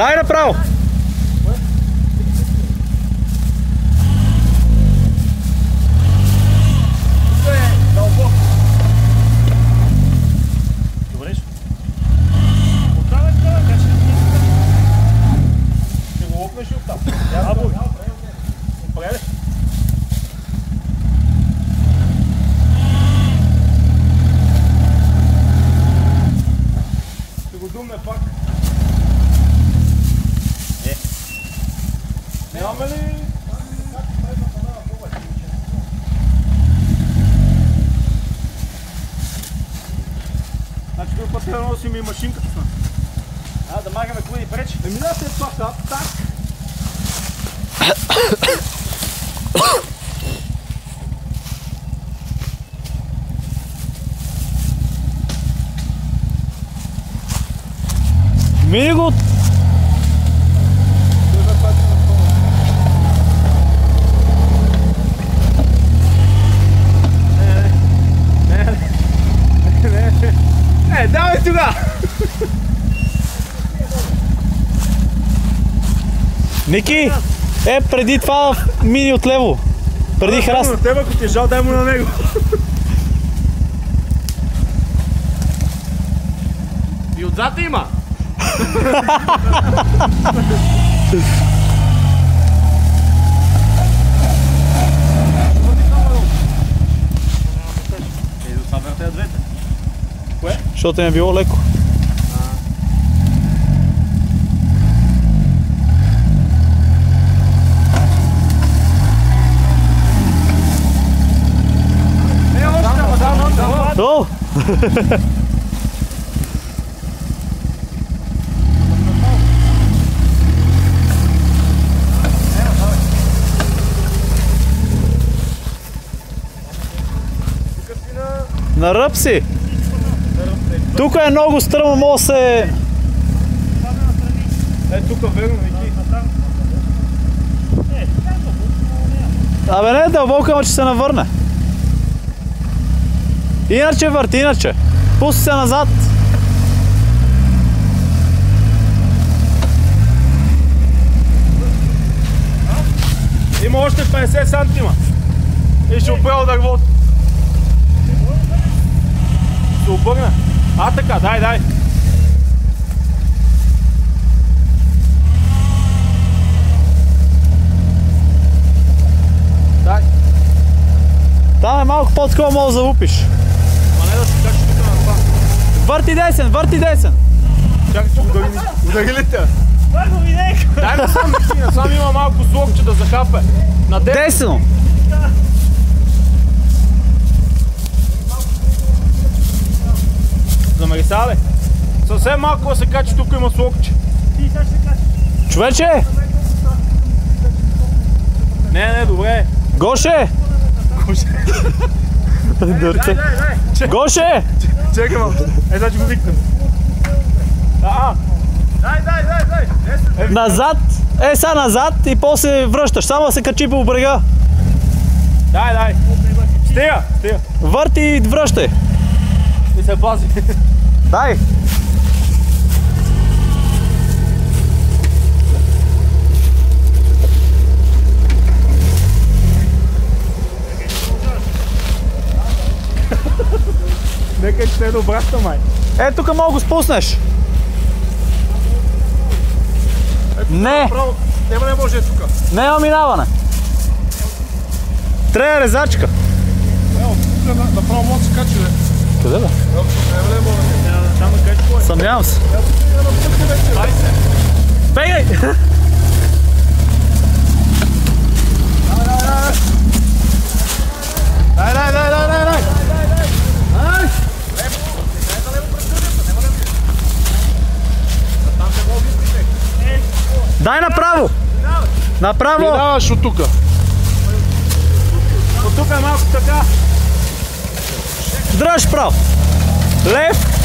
Дай направо! Добре ще. Оттам така ще го лопнеш и оттам. Або. Добре ли? Ще го думне пак. Нямаме ли? Значи този път трябва да носим и машинката с нас. Да махаме кой ни пречи. Да след това так. Мини го! Давай туда! Ники! Преди това мини отlevo. Преди храст. На теб, ако ти е жал, дай му на него. И отзад има! Защото им е било леко. О! На ръб си! Тук е много стръмно, може да се... Тук верно, Вики. Абе не е дълбоко, ама че се навърне. Иначе върти, иначе. Пусти се назад. Има още 50 сантима. И ще опрел дървото. Ще обърна. Така, дай. Дай. Там е малко по-такова, може да залупиш. Ма не да се качи тук на това. Върти десен! Чакай, че удари ли те? Първо видех! Дай ме сам, Микина, сам има малко слогче да захапе. На Десено! Замерисава ли? Съвсем малко да се качи, тук има слогче. Ти сега ще се качи. Човече! Не, добре. Гоше! Дърце. Гоше! Чекай малко. Сега ще го викнем. Дай. Назад! Сега назад и после връщаш. Само да се качи по брега. Дай. Стига. Върти и връщай. И се пази. Дай! Нека че не добраща, май. Тук мога го спуснеш. Не! Няма не може тук. Няма минаване. Трябва резачка. Тук направо може да се качи, бе. Къде бе? Няма не може. Там да качи кой. Съмнявам се. Дай се. Бегай! Дай. Дай направо! Направо! Минаваш от тука. От тук е малко така. Дръж право! Лев!